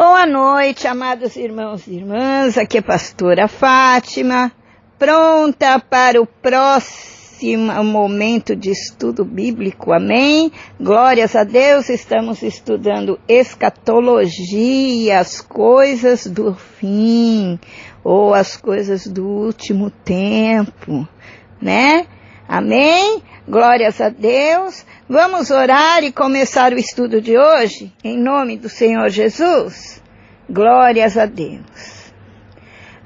Boa noite, amados irmãos e irmãs, aqui é a pastora Fátima, pronta para o próximo momento de estudo bíblico, amém? Glórias a Deus, estamos estudando escatologia, as coisas do fim, ou as coisas do último tempo, né? Amém? Glórias a Deus. Vamos orar e começar o estudo de hoje, em nome do Senhor Jesus. Glórias a Deus.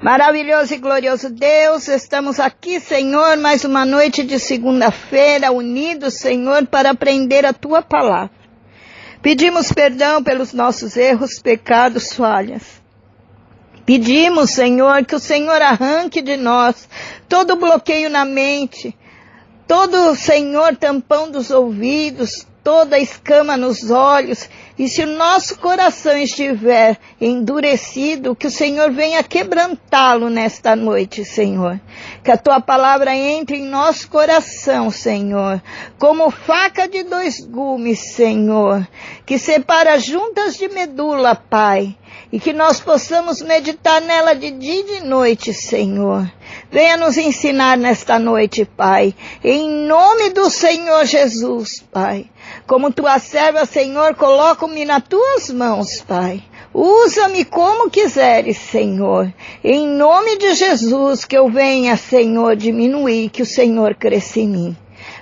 Maravilhoso e glorioso Deus, estamos aqui, Senhor, mais uma noite de segunda-feira, unidos, Senhor, para aprender a Tua palavra. Pedimos perdão pelos nossos erros, pecados, falhas. Pedimos, Senhor, que o Senhor arranque de nós todo bloqueio na mente, todo, Senhor, tampão dos ouvidos, toda escama nos olhos, e se o nosso coração estiver endurecido, que o Senhor venha quebrantá-lo nesta noite, Senhor. Que a Tua palavra entre em nosso coração, Senhor, como faca de dois gumes, Senhor, que separa juntas de medula, Pai, e que nós possamos meditar nela de dia e de noite, Senhor. Venha nos ensinar nesta noite, Pai, em nome do Senhor Jesus, Pai. Como Tua serva, Senhor, coloco-me nas Tuas mãos, Pai. Usa-me como quiseres, Senhor. Em nome de Jesus, que eu venha, Senhor, diminuir, que o Senhor cresça em mim.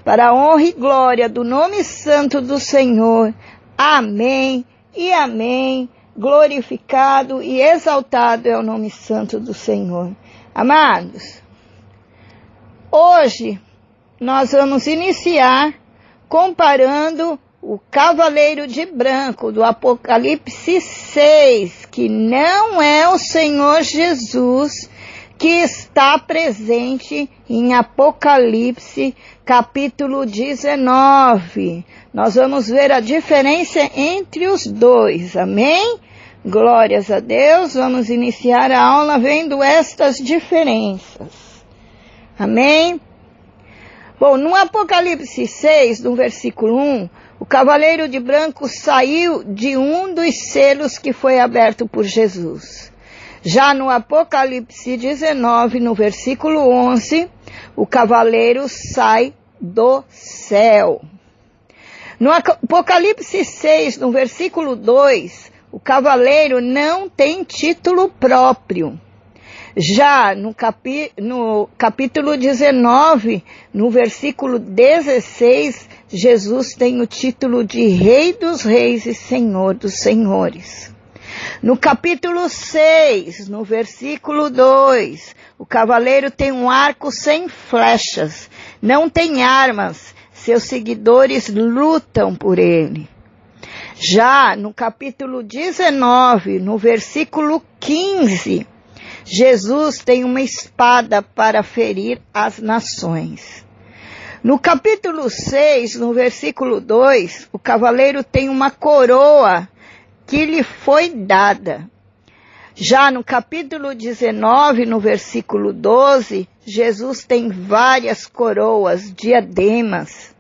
Para a honra e glória do nome santo do Senhor. Amém e amém. Glorificado e exaltado é o nome santo do Senhor. Amados, hoje nós vamos iniciar comparando o cavaleiro de branco do Apocalipse 6, que não é o Senhor Jesus que está presente em Apocalipse capítulo 19. Nós vamos ver a diferença entre os dois, amém? Glórias a Deus, vamos iniciar a aula vendo estas diferenças, amém? Bom, no Apocalipse 6, no versículo 1, o cavaleiro de branco saiu de um dos selos que foi aberto por Jesus. Já no Apocalipse 19, no versículo 11, o cavaleiro sai do céu. No Apocalipse 6, no versículo 2, o cavaleiro não tem título próprio. Já no capítulo 19, no versículo 16, Jesus tem o título de Rei dos Reis e Senhor dos Senhores. No capítulo 6, no versículo 2, o cavaleiro tem um arco sem flechas, não tem armas, seus seguidores lutam por ele. Já no capítulo 19, no versículo 15, Jesus tem uma espada para ferir as nações. No capítulo 6, no versículo 2, o cavaleiro tem uma coroa que lhe foi dada. Já no capítulo 19, no versículo 12, Jesus tem várias coroas, diademas.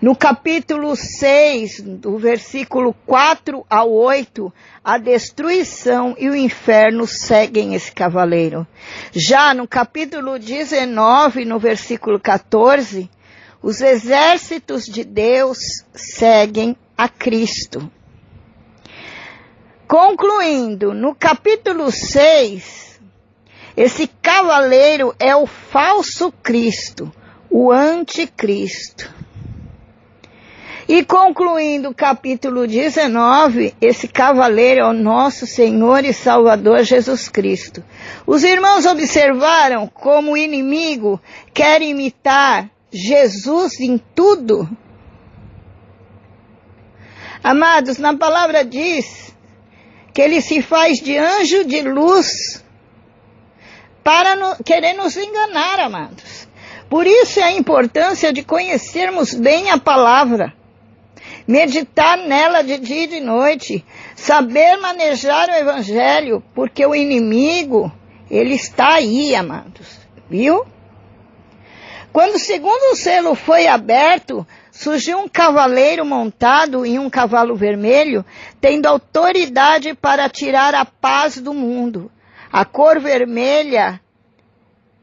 No capítulo 6, do versículo 4 ao 8, a destruição e o inferno seguem esse cavaleiro. Já no capítulo 19, no versículo 14, os exércitos de Deus seguem a Cristo. Concluindo, no capítulo 6, esse cavaleiro é o falso Cristo, o anticristo. E concluindo o capítulo 19, esse cavaleiro é o nosso Senhor e Salvador Jesus Cristo. Os irmãos observaram como o inimigo quer imitar Jesus em tudo? Amados, na palavra diz que ele se faz de anjo de luz para querer nos enganar, amados. Por isso é a importância de conhecermos bem a palavra. Meditar nela de dia e de noite, saber manejar o evangelho, porque o inimigo, ele está aí, amados, viu? Quando o segundo selo foi aberto, surgiu um cavaleiro montado em um cavalo vermelho, tendo autoridade para tirar a paz do mundo. A cor vermelha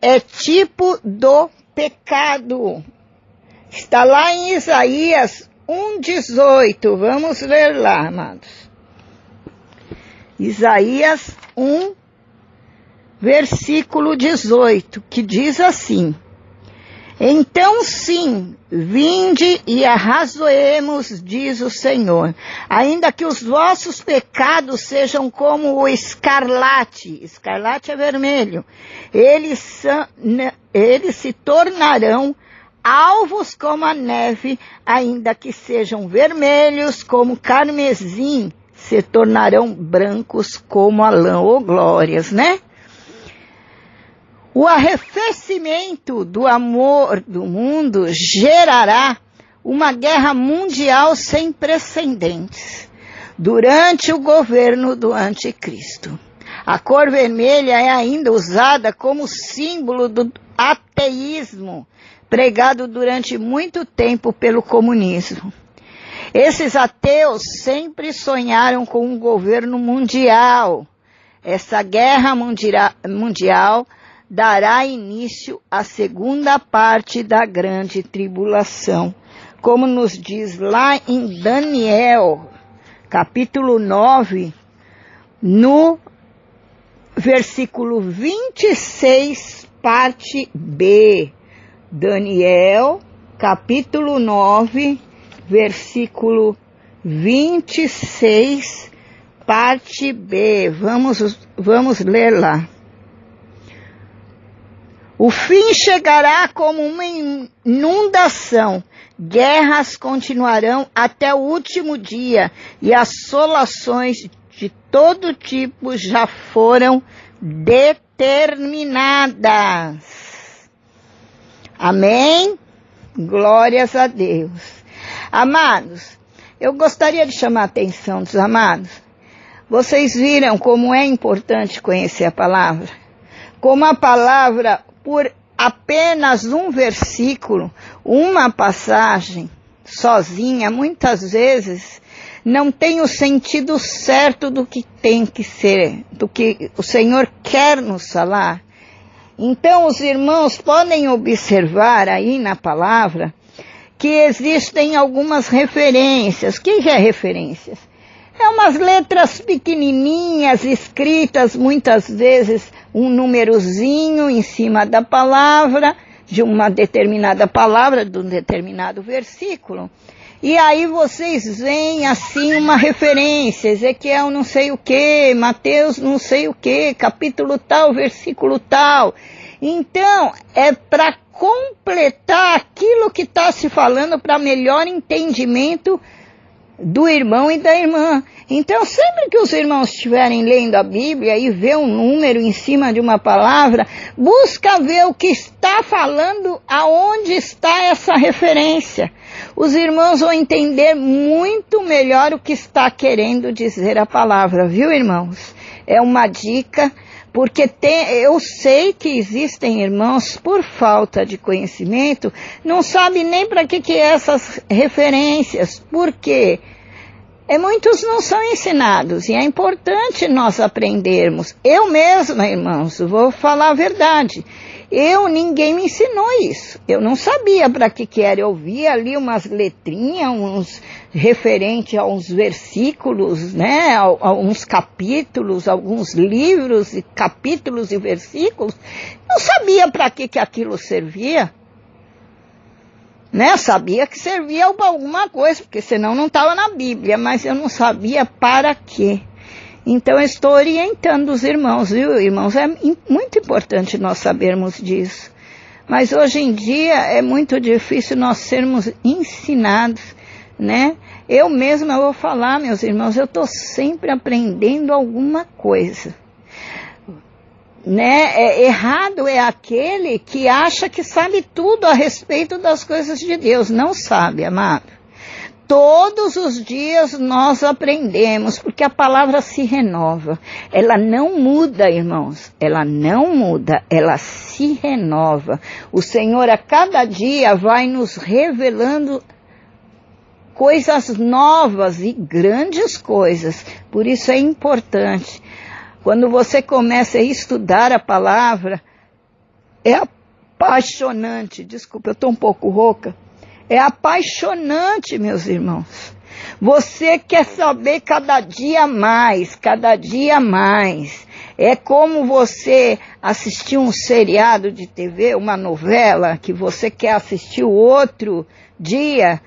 é tipo do pecado. Está lá em Isaías 1:18. Vamos ler lá, amados. Isaías 1, versículo 18, que diz assim: então sim, vinde e arrazoemos, diz o Senhor, ainda que os vossos pecados sejam como o escarlate é vermelho, eles se tornarão alvos como a neve, ainda que sejam vermelhos como carmesim, se tornarão brancos como a lã. Oh, glórias, né? O arrefecimento do amor do mundo gerará uma guerra mundial sem precedentes durante o governo do anticristo. A cor vermelha é ainda usada como símbolo do ateísmo, pregado durante muito tempo pelo comunismo. Esses ateus sempre sonharam com um governo mundial. Essa guerra mundial dará início à segunda parte da grande tribulação, como nos diz lá em Daniel, capítulo 9, no versículo 26, parte B. Daniel, capítulo 9, versículo 26, parte B. Vamos ler lá. O fim chegará como uma inundação. Guerras continuarão até o último dia e assolações de todo tipo já foram determinadas. Amém? Glórias a Deus. Amados, eu gostaria de chamar a atenção dos amados. Vocês viram como é importante conhecer a palavra? Como a palavra, por apenas um versículo, uma passagem, sozinha, muitas vezes, não tem o sentido certo do que tem que ser, do que o Senhor quer nos falar. Então, os irmãos podem observar aí na palavra que existem algumas referências. O que é referências? É umas letras pequenininhas, escritas muitas vezes um númerozinho em cima da palavra, de uma determinada palavra, de um determinado versículo. E aí vocês veem assim uma referência, Ezequiel não sei o que, Mateus não sei o que, capítulo tal, versículo tal. Então, é para completar aquilo que está se falando para melhor entendimento do irmão e da irmã. Então, sempre que os irmãos estiverem lendo a Bíblia e vê um número em cima de uma palavra, busca ver o que está falando, aonde está essa referência. Os irmãos vão entender muito melhor o que está querendo dizer a palavra, viu, irmãos? É uma dica, porque eu sei que existem irmãos, por falta de conhecimento, não sabem nem para que é essas referências. Por quê? Muitos não são ensinados e é importante nós aprendermos. Eu mesma, irmãos, vou falar a verdade. Ninguém me ensinou isso. Eu não sabia para que era. Eu via ali umas letrinhas, uns referente a uns versículos, né? A uns capítulos, alguns livros e capítulos e versículos. Não sabia para que aquilo servia. Né? Sabia que servia para alguma coisa, porque senão não estava na Bíblia, mas eu não sabia para quê. Então eu estou orientando os irmãos, viu, irmãos? É muito importante nós sabermos disso. Mas hoje em dia é muito difícil nós sermos ensinados, né? Eu mesma vou falar, meus irmãos, eu estou sempre aprendendo alguma coisa. Né? Errado é aquele que acha que sabe tudo a respeito das coisas de Deus. Não sabe, amado. Todos os dias nós aprendemos, porque a palavra se renova. Ela não muda, irmãos. Ela não muda, ela se renova. O Senhor a cada dia vai nos revelando coisas novas e grandes coisas. Por isso é importante, quando você começa a estudar a palavra, é apaixonante. Desculpa, eu estou um pouco rouca. É apaixonante, meus irmãos. Você quer saber cada dia mais, cada dia mais. É como você assistir um seriado de TV, uma novela, que você quer assistir o outro dia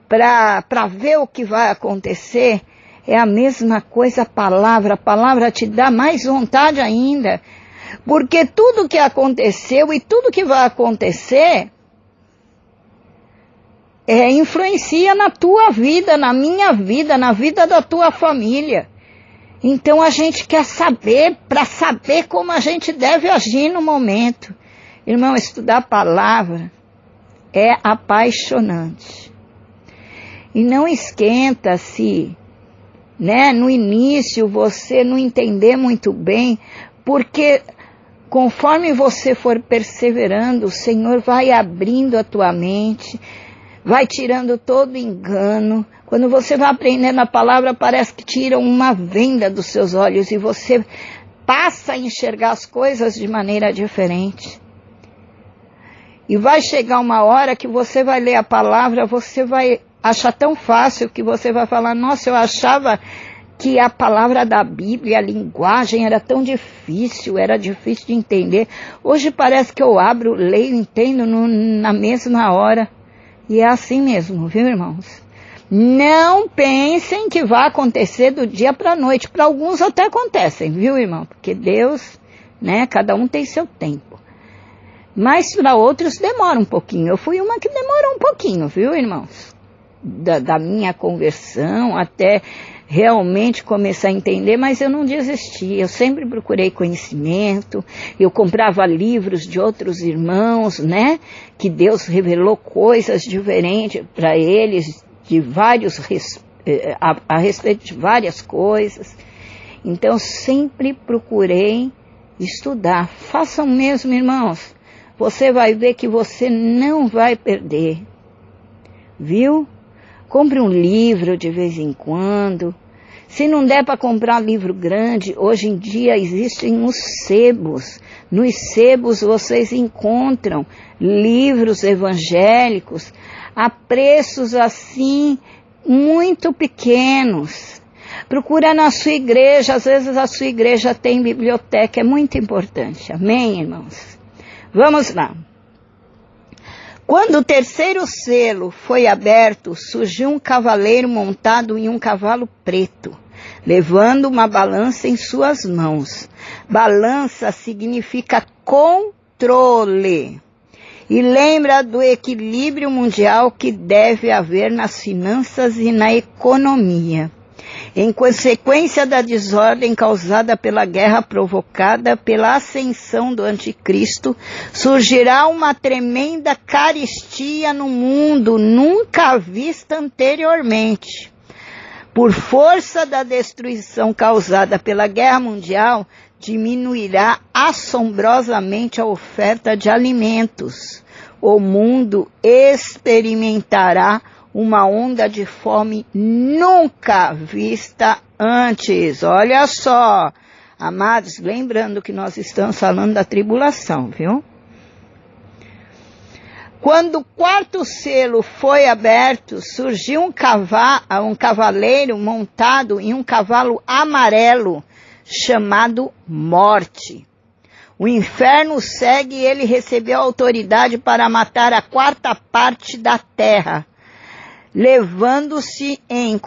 para ver o que vai acontecer. É a mesma coisa a palavra te dá mais vontade ainda. Porque tudo que aconteceu e tudo que vai acontecer influencia na tua vida, na minha vida, na vida da tua família. Então a gente quer saber, para saber como a gente deve agir no momento. Irmão, estudar a palavra é apaixonante. E não esquenta se, no início você não entender muito bem, porque conforme você for perseverando, o Senhor vai abrindo a tua mente, vai tirando todo engano. Quando você vai aprendendo a palavra, parece que tiram uma venda dos seus olhos e você passa a enxergar as coisas de maneira diferente. E vai chegar uma hora que você vai ler a palavra, você vai achar tão fácil que você vai falar, nossa, eu achava que a palavra da Bíblia, a linguagem era tão difícil, era difícil de entender. Hoje parece que eu abro, leio, entendo na mesma hora. E é assim mesmo, viu, irmãos? Não pensem que vai acontecer do dia para a noite. Para alguns até acontecem, viu, irmão? Porque Deus, cada um tem seu tempo. Mas para outros demora um pouquinho. Eu fui uma que demorou um pouquinho, viu, irmãos? Da minha conversão até realmente começar a entender, mas eu não desisti. Eu sempre procurei conhecimento. Eu comprava livros de outros irmãos, que Deus revelou coisas diferentes para eles, a respeito de várias coisas. Então, sempre procurei estudar. Façam mesmo, irmãos. Você vai ver que você não vai perder. Viu? Compre um livro de vez em quando. Se não der para comprar um livro grande, hoje em dia existem os sebos. Nos sebos vocês encontram livros evangélicos a preços assim muito pequenos. Procura na sua igreja, às vezes a sua igreja tem biblioteca, é muito importante. Amém, irmãos? Vamos lá. Quando o terceiro selo foi aberto, surgiu um cavaleiro montado em um cavalo preto, levando uma balança em suas mãos. Balança significa controle. E lembra do equilíbrio mundial que deve haver nas finanças e na economia. Em consequência da desordem causada pela guerra provocada pela ascensão do anticristo, surgirá uma tremenda carestia no mundo nunca vista anteriormente. Por força da destruição causada pela guerra mundial, diminuirá assombrosamente a oferta de alimentos. O mundo experimentará uma onda de fome nunca vista antes. Olha só, amados, lembrando que nós estamos falando da tribulação, viu? Quando o quarto selo foi aberto, surgiu um cavaleiro montado em um cavalo amarelo, chamado Morte. O inferno segue e ele recebeu autoridade para matar a quarta parte da terra, levando-se em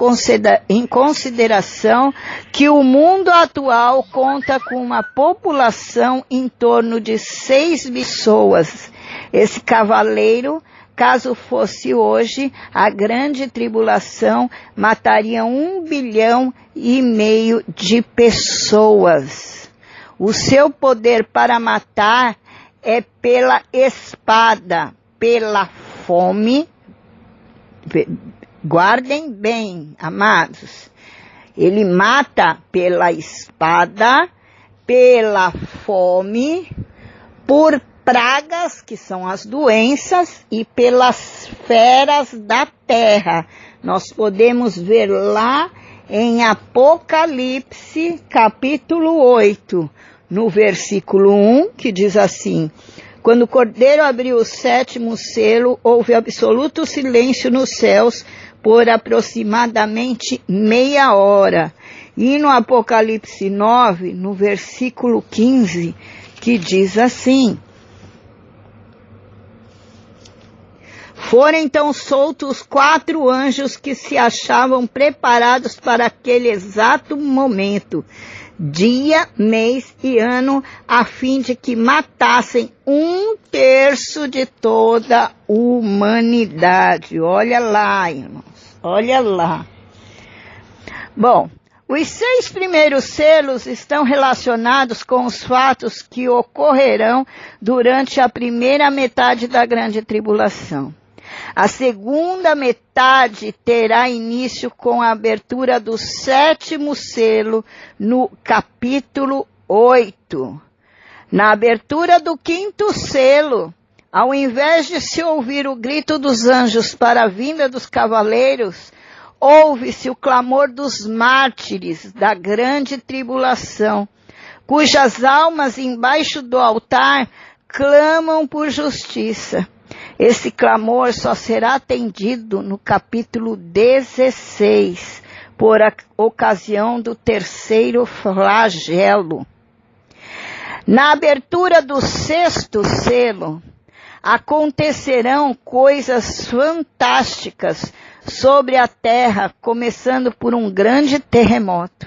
consideração que o mundo atual conta com uma população em torno de 6 pessoas. Esse cavaleiro, caso fosse hoje, a grande tribulação mataria 1,5 bilhão de pessoas. O seu poder para matar é pela espada, pela fome. Guardem bem, amados. Ele mata pela espada, pela fome, por pragas, que são as doenças, e pelas feras da terra. Nós podemos ver lá em Apocalipse, capítulo 8, no versículo 1, que diz assim: quando o Cordeiro abriu o 7º selo, houve absoluto silêncio nos céus por aproximadamente meia hora. E no Apocalipse 9, no versículo 15, que diz assim: foram então soltos 4 anjos que se achavam preparados para aquele exato momento, dia, mês e ano, a fim de que matassem 1/3 de toda a humanidade. Olha lá, irmãos, olha lá. Bom, os 6 primeiros selos estão relacionados com os fatos que ocorrerão durante a primeira metade da grande tribulação. A segunda metade terá início com a abertura do 7º selo no capítulo 8. Na abertura do 5º selo, ao invés de se ouvir o grito dos anjos para a vinda dos cavaleiros, ouve-se o clamor dos mártires da grande tribulação, cujas almas embaixo do altar clamam por justiça. Esse clamor só será atendido no capítulo 16, por ocasião do 3º flagelo. Na abertura do 6º selo, acontecerão coisas fantásticas sobre a terra, começando por um grande terremoto.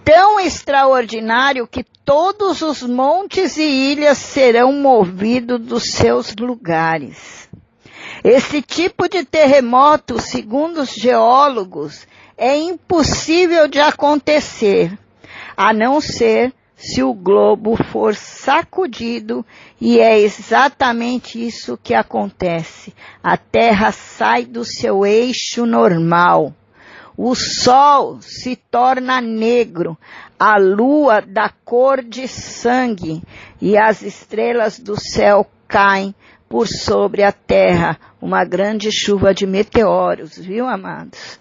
Tão extraordinário que todos os montes e ilhas serão movidos dos seus lugares. Esse tipo de terremoto, segundo os geólogos, é impossível de acontecer, a não ser se o globo for sacudido, e é exatamente isso que acontece. A Terra sai do seu eixo normal. O sol se torna negro, a lua da cor de sangue e as estrelas do céu caem por sobre a terra, uma grande chuva de meteoros, viu, amados?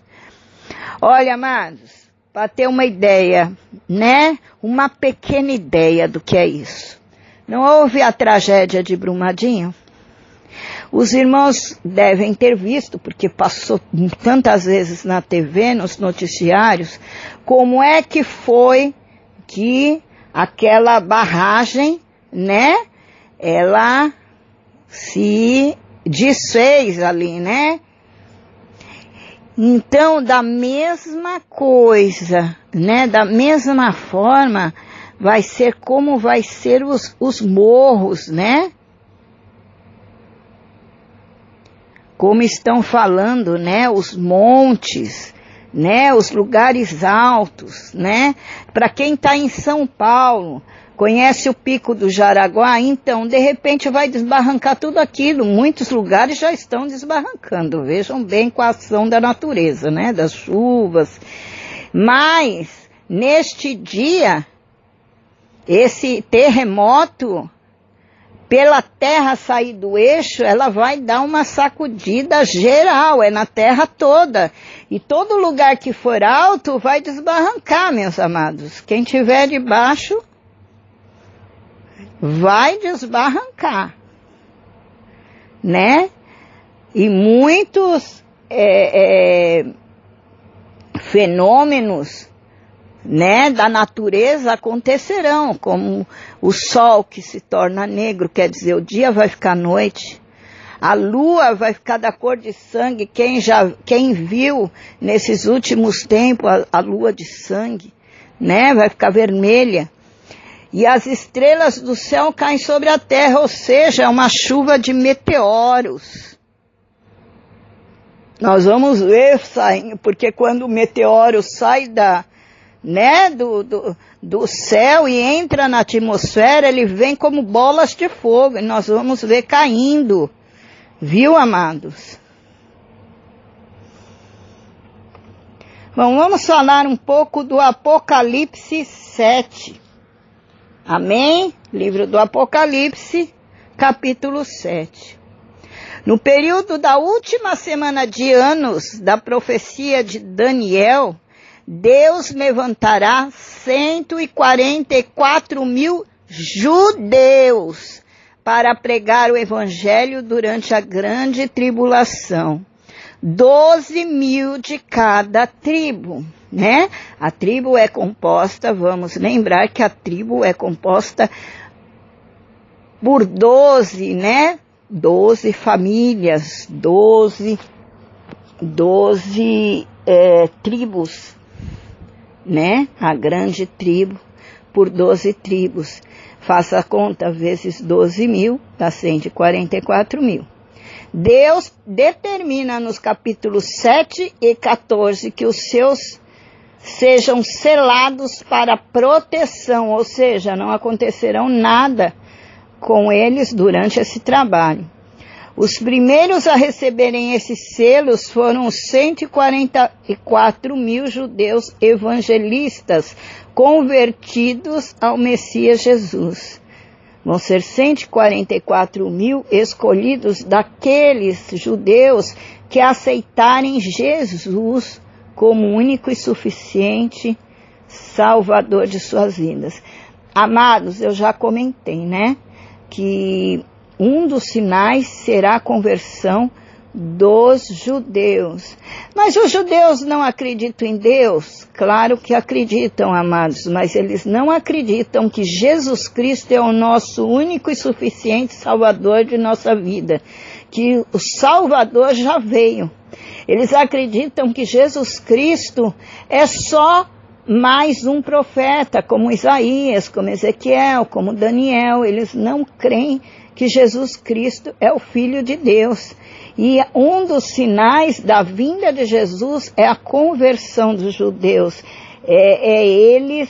Olha, amados, para ter uma ideia, né? Uma pequena ideia do que é isso. Não houve a tragédia de Brumadinho? Os irmãos devem ter visto, porque passou tantas vezes na TV, nos noticiários, como é que foi que aquela barragem, né, ela se desfez ali, né? Então, da mesma coisa, né, da mesma forma, vai ser como vai ser os morros, né? Como estão falando, né, os montes, né, os lugares altos, né? Para quem está em São Paulo, conhece o Pico do Jaraguá, então, de repente vai desbarrancar tudo aquilo. Muitos lugares já estão desbarrancando, vejam bem com a ação da natureza, né, das chuvas. Mas, neste dia, esse terremoto, pela terra sair do eixo, ela vai dar uma sacudida geral, é na terra toda. E todo lugar que for alto vai desbarrancar, meus amados. Quem tiver debaixo vai desbarrancar, né? E muitos fenômenos, né, da natureza acontecerão, como o sol que se torna negro, quer dizer, o dia vai ficar noite, a lua vai ficar da cor de sangue. Quem viu nesses últimos tempos a lua de sangue, né, vai ficar vermelha, e as estrelas do céu caem sobre a terra, ou seja, é uma chuva de meteoros. Nós vamos ver saindo, porque quando o meteoro sai do céu e entra na atmosfera, ele vem como bolas de fogo, e nós vamos ver caindo, viu, amados? Bom, vamos falar um pouco do Apocalipse 7, amém? Livro do Apocalipse, capítulo 7. No período da última semana de anos da profecia de Daniel, Deus levantará 144 mil judeus para pregar o evangelho durante a grande tribulação. 12 mil de cada tribo, né? A tribo é composta, vamos lembrar que a tribo é composta por 12, né? 12 famílias, 12 tribos, né? A grande tribo por 12 tribos. Faça a conta vezes 12 mil, dá 144 mil. Deus determina nos capítulos 7 e 14 que os seus sejam selados para proteção, ou seja, não acontecerão nada com eles durante esse trabalho. Os primeiros a receberem esses selos foram os 144 mil judeus evangelistas convertidos ao Messias Jesus. Vão ser 144 mil escolhidos daqueles judeus que aceitarem Jesus como único e suficiente Salvador de suas vidas. Amados, eu já comentei, né? Que um dos sinais será a conversão dos judeus. Mas os judeus não acreditam em Deus? Claro que acreditam, amados, mas eles não acreditam que Jesus Cristo é o nosso único e suficiente Salvador de nossa vida, que o Salvador já veio. Eles acreditam que Jesus Cristo é só mais um profeta, como Isaías, como Ezequiel, como Daniel. Eles não creem que Jesus Cristo é o Filho de Deus. E um dos sinais da vinda de Jesus é a conversão dos judeus. Eles,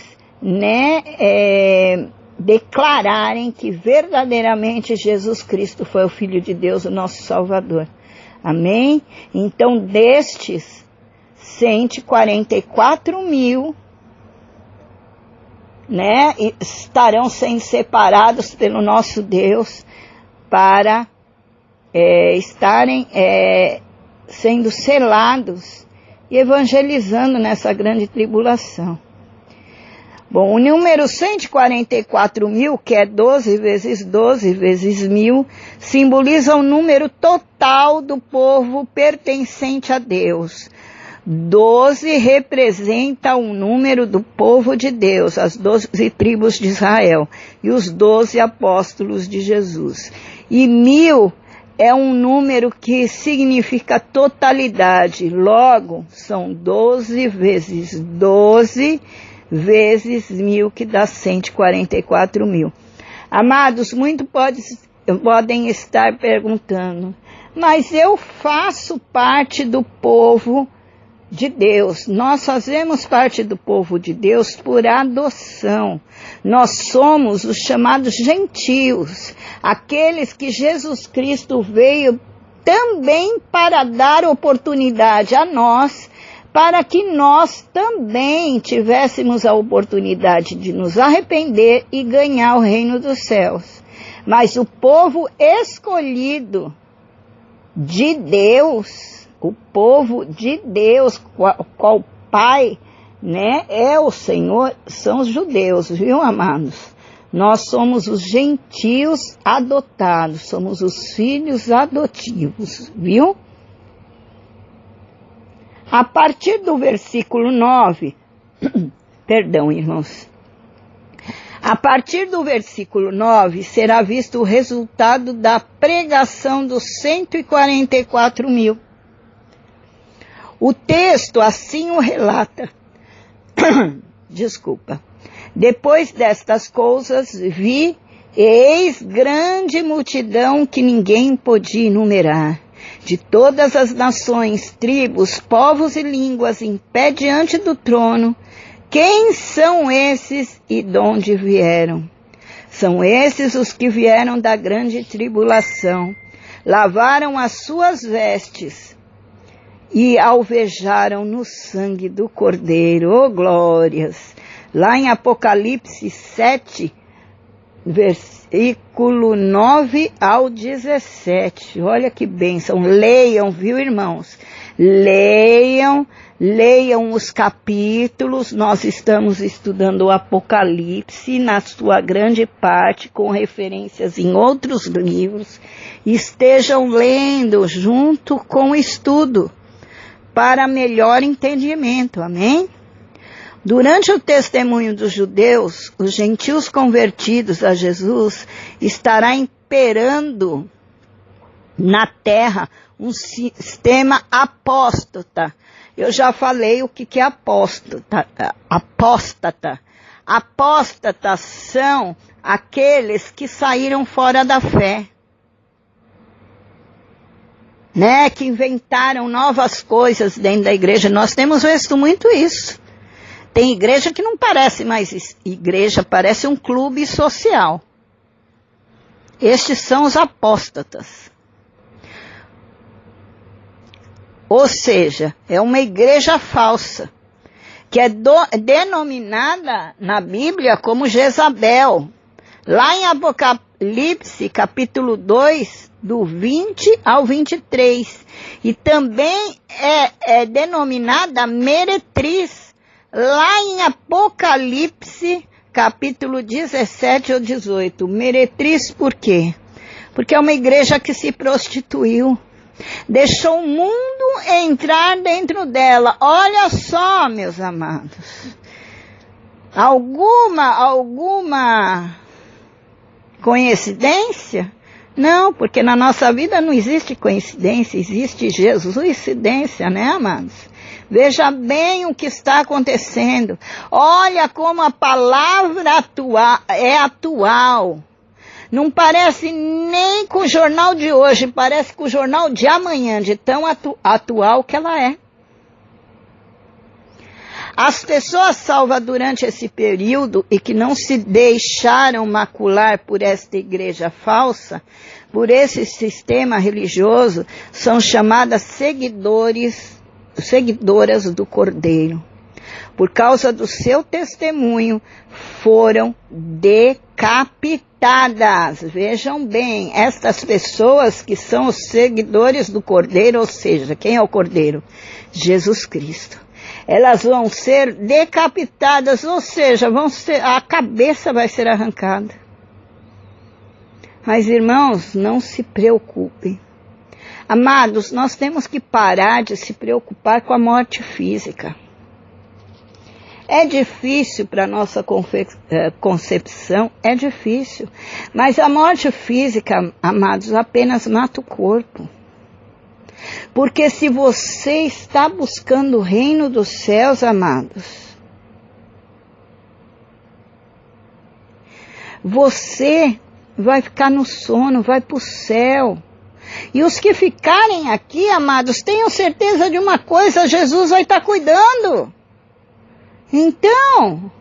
declararem que verdadeiramente Jesus Cristo foi o Filho de Deus, o nosso Salvador. Amém? Então, destes 144 mil, estarão sendo separados pelo nosso Deus para estarem sendo selados e evangelizando nessa grande tribulação. Bom, o número 144 mil, que é 12 vezes 12 vezes 1000, simboliza o número total do povo pertencente a Deus. 12 representa o número do povo de Deus, as 12 tribos de Israel e os 12 apóstolos de Jesus. E 1000 é um número que significa totalidade. Logo, são 12 vezes 12 vezes 1000, que dá 144 mil. Amados, muitos podem estar perguntando, mas eu faço parte do povo de Deus. Nós fazemos parte do povo de Deus por adoção. Nós somos os chamados gentios, aqueles que Jesus Cristo veio também para dar oportunidade a nós, para que nós também tivéssemos a oportunidade de nos arrepender e ganhar o reino dos céus. Mas o povo escolhido de Deus, o povo de Deus, qual Pai, é o Senhor, são os judeus, viu, amados? Nós somos os gentios adotados, somos os filhos adotivos, viu? A partir do versículo 9, perdão, irmãos. A partir do versículo 9, será visto o resultado da pregação dos 144 mil. O texto assim o relata. Desculpa. Depois destas coisas, vi, eis grande multidão que ninguém podia enumerar, de todas as nações, tribos, povos e línguas, em pé diante do trono. Quem são esses e de onde vieram? São esses os que vieram da grande tribulação, lavaram as suas vestes e alvejaram no sangue do Cordeiro. Oh, glórias! Lá em Apocalipse 7, versículo 9 ao 17. Olha que bênção. Leiam, viu, irmãos? Leiam os capítulos. Nós estamos estudando o Apocalipse na sua grande parte, com referências em outros livros. Estejam lendo junto com o estudo, para melhor entendimento. Amém? Durante o testemunho dos judeus, os gentios convertidos a Jesus estará imperando na terra um sistema apóstata. Eu já falei o que é apóstata. Apóstatas são aqueles que saíram fora da fé, né? Que inventaram novas coisas dentro da igreja. Nós temos visto muito isso. Tem igreja que não parece mais igreja, parece um clube social. Estes são os apóstatas. Ou seja, é uma igreja falsa, que é denominada na Bíblia como Jezabel. Lá em Apocalipse, capítulo 2, do 20 ao 23. E também é denominada meretriz. Lá em Apocalipse, capítulo 17 ou 18. Meretriz por quê? Porque é uma igreja que se prostituiu. Deixou o mundo entrar dentro dela. Olha só, meus amados. Alguma coincidência? Não, porque na nossa vida não existe coincidência, existe Jesuicidência, né, amados? Veja bem o que está acontecendo. Olha como a palavra é atual. Não parece nem com o jornal de hoje, parece com o jornal de amanhã, de tão atual que ela é. As pessoas salvas durante esse período e que não se deixaram macular por esta igreja falsa, por esse sistema religioso, são chamadas seguidoras do Cordeiro. Por causa do seu testemunho, foram decapitadas. Vejam bem, estas pessoas que são os seguidores do Cordeiro, ou seja, quem é o Cordeiro? Jesus Cristo. Elas vão ser decapitadas, ou seja, a cabeça vai ser arrancada. Mas, irmãos, não se preocupem. Amados, nós temos que parar de se preocupar com a morte física. É difícil para a nossa concepção, é difícil. Mas a morte física, amados, apenas mata o corpo. Porque se você está buscando o reino dos céus, amados, você vai ficar no sono, vai para o céu. E os que ficarem aqui, amados, tenham certeza de uma coisa, Jesus vai estar cuidando. Então,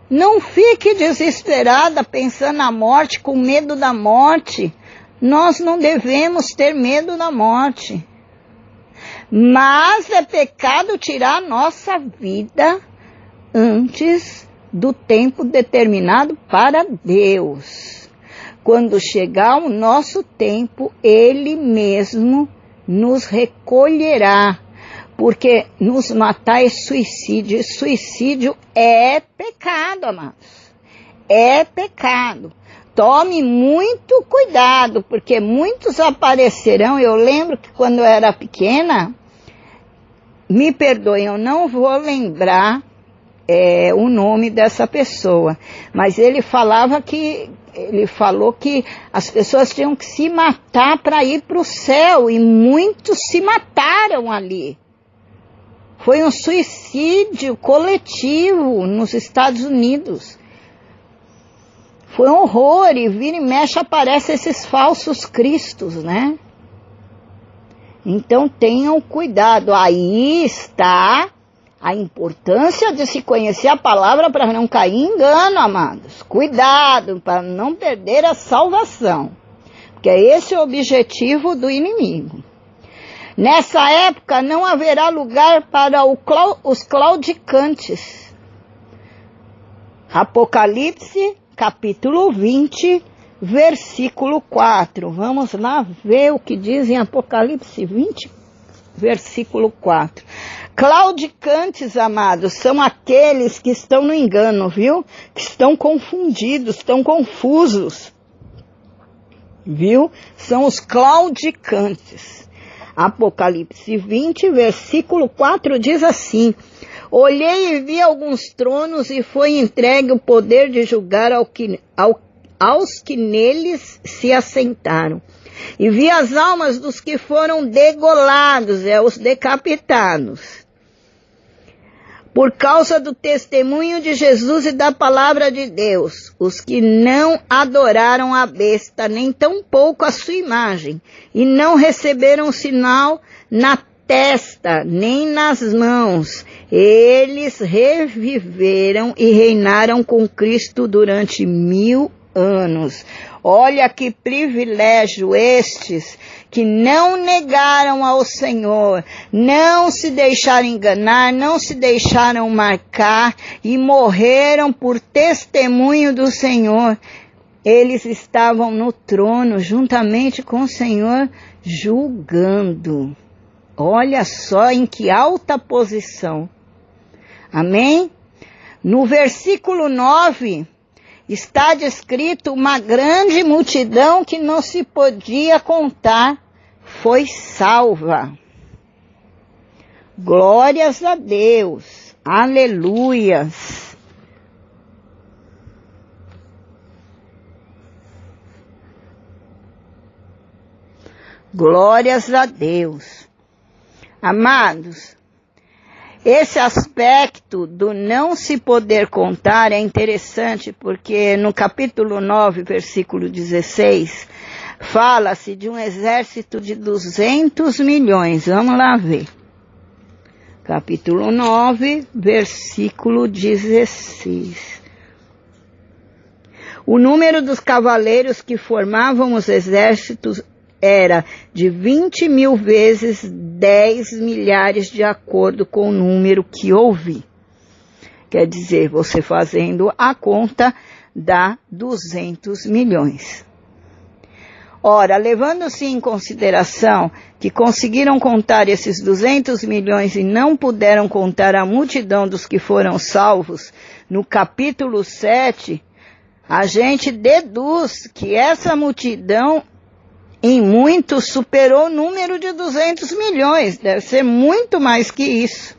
não fique desesperada pensando na morte, com medo da morte. Nós não devemos ter medo da morte. Mas é pecado tirar a nossa vida antes do tempo determinado para Deus. Quando chegar o nosso tempo, Ele mesmo nos recolherá. Porque nos matar é suicídio. E suicídio é pecado, amados. É pecado. Tome muito cuidado, porque muitos aparecerão. Eu lembro que quando eu era pequena, me perdoem, eu não vou lembrar o nome dessa pessoa. Mas ele falou que as pessoas tinham que se matar para ir para o céu. E muitos se mataram ali. Foi um suicídio coletivo nos Estados Unidos. Foi um horror, e vira e mexe aparecem esses falsos cristos, né? Então tenham cuidado. Aí está a importância de se conhecer a palavra para não cair em engano, amados. Cuidado para não perder a salvação. Porque esse é o objetivo do inimigo. Nessa época não haverá lugar para os claudicantes. Apocalipse, capítulo 20, versículo 4. Vamos lá ver o que diz em Apocalipse 20, versículo 4. Claudicantes, amados, são aqueles que estão no engano, viu? Que estão confundidos, estão confusos, viu? São os claudicantes. Apocalipse 20, versículo 4 diz assim: olhei e vi alguns tronos e foi entregue o poder de julgar aos que neles se assentaram. E vi as almas dos que foram degolados, os decapitados, por causa do testemunho de Jesus e da palavra de Deus, os que não adoraram a besta, nem tampouco a sua imagem, e não receberam sinal na testa, nem nas mãos. Eles reviveram e reinaram com Cristo durante 1000 anos. Olha que privilégio estes que não negaram ao Senhor, não se deixaram enganar, não se deixaram marcar e morreram por testemunho do Senhor. Eles estavam no trono juntamente com o Senhor julgando. Olha só em que alta posição. Amém? No versículo 9, está descrito uma grande multidão que não se podia contar, foi salva. Glórias a Deus. Aleluias. Glórias a Deus. Amados, esse aspecto do não se poder contar é interessante porque no capítulo 9, versículo 16, fala-se de um exército de 200 milhões. Vamos lá ver. Capítulo 9, versículo 16. O número dos cavaleiros que formavam os exércitos era de 20.000 vezes 10 milhares, de acordo com o número que ouvi. Quer dizer, você fazendo a conta, dá 200 milhões. Ora, levando-se em consideração que conseguiram contar esses 200 milhões e não puderam contar a multidão dos que foram salvos, no capítulo 7, a gente deduz que essa multidão em muito superou o número de 200 milhões, deve ser muito mais que isso.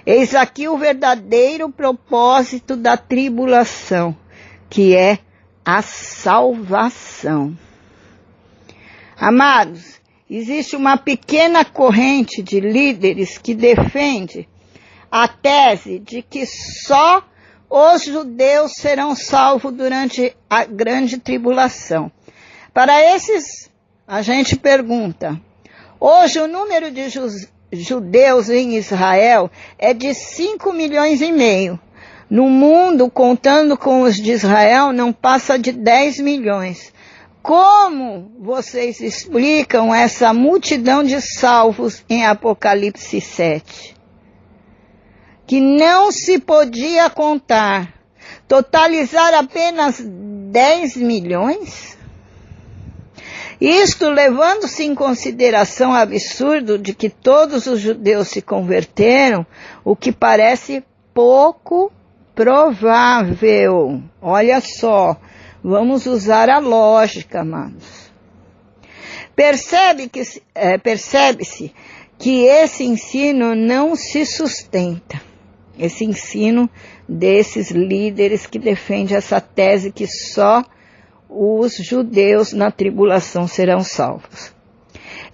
Eis aqui o verdadeiro propósito da tribulação, que é a salvação. Amados, existe uma pequena corrente de líderes que defende a tese de que só os judeus serão salvos durante a grande tribulação. Para esses, a gente pergunta, hoje o número de judeus em Israel é de 5,5 milhões. No mundo, contando com os de Israel, não passa de 10 milhões. Como vocês explicam essa multidão de salvos em Apocalipse 7? Que não se podia contar, totalizar apenas 10 milhões? Isto levando-se em consideração o absurdo de que todos os judeus se converteram, o que parece pouco provável. Olha só, vamos usar a lógica, amados. Percebe-se que esse ensino não se sustenta. Esse ensino desses líderes que defende essa tese que só os judeus na tribulação serão salvos.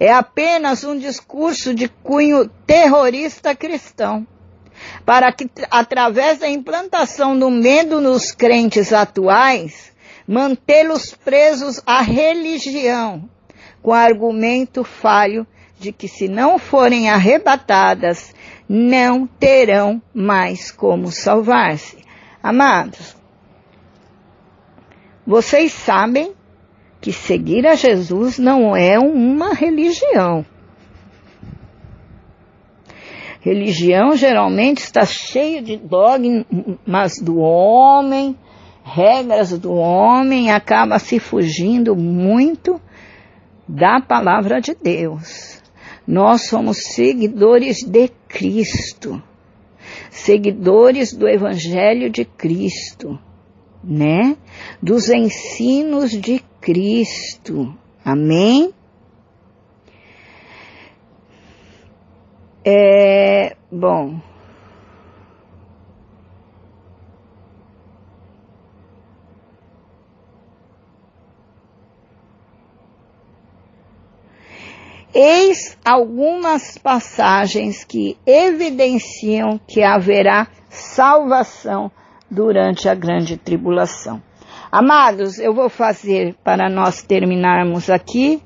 É apenas um discurso de cunho terrorista cristão, para que, através da implantação do medo nos crentes atuais, mantê-los presos à religião, com argumento falho de que, se não forem arrebatadas, não terão mais como salvar-se. Amados, vocês sabem que seguir a Jesus não é uma religião. Religião geralmente está cheia de dogmas do homem, regras do homem, acaba se fugindo muito da palavra de Deus. Nós somos seguidores de Cristo, seguidores do Evangelho de Cristo, né? Dos ensinos de Cristo. Amém? Bom. Eis algumas passagens que evidenciam que haverá salvação durante a grande tribulação. Amados, eu vou fazer, para nós terminarmos aqui,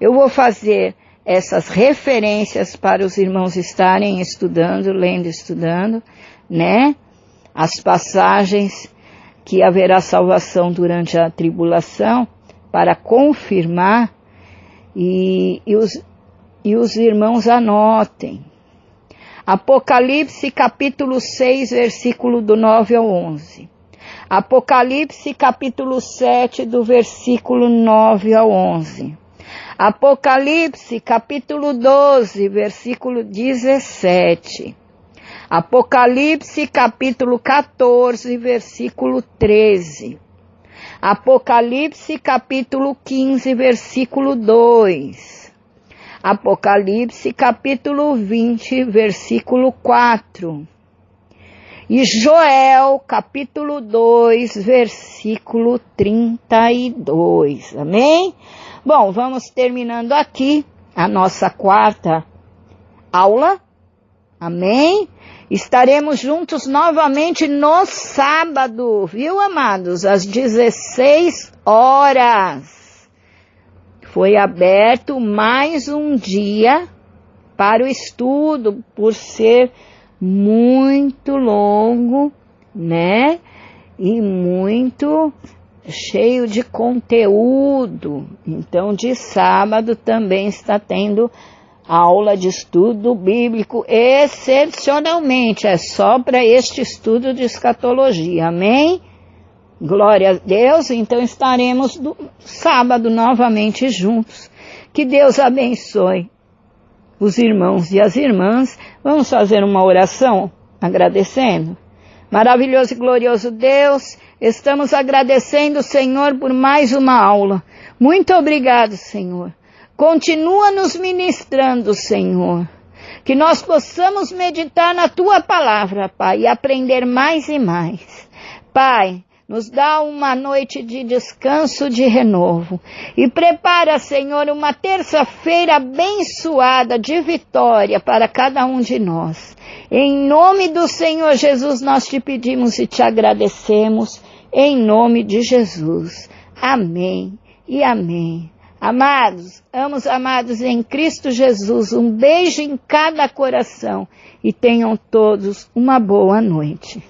eu vou fazer essas referências para os irmãos estarem estudando, lendo, estudando, né? As passagens que haverá salvação durante a tribulação, para confirmar, e os irmãos anotem. Apocalipse capítulo 6, versículo do 9 ao 11. Apocalipse capítulo 7, do versículo 9 ao 11. Apocalipse capítulo 12, versículo 17. Apocalipse capítulo 14, versículo 13. Apocalipse capítulo 15, versículo 2. Apocalipse capítulo 20, versículo 4. E Joel capítulo 2, versículo 32. Amém? Bom, vamos terminando aqui a nossa quarta aula. Amém? Estaremos juntos novamente no sábado, viu, amados? Às 16 horas. Foi aberto mais um dia para o estudo, por ser muito longo, né? E muito cheio de conteúdo. Então, de sábado também está tendo aula de estudo bíblico, excepcionalmente, é só para este estudo de escatologia, amém? Glória a Deus, então estaremos no sábado novamente juntos. Que Deus abençoe os irmãos e as irmãs. Vamos fazer uma oração agradecendo. Maravilhoso e glorioso Deus, estamos agradecendo, Senhor, por mais uma aula. Muito obrigado, Senhor. Continua nos ministrando, Senhor, que nós possamos meditar na Tua palavra, Pai, e aprender mais e mais. Pai, nos dá uma noite de descanso, de renovo, e prepara, Senhor, uma terça-feira abençoada de vitória para cada um de nós. Em nome do Senhor Jesus nós te pedimos e te agradecemos, em nome de Jesus. Amém e amém. Amados, amados em Cristo Jesus, um beijo em cada coração e tenham todos uma boa noite.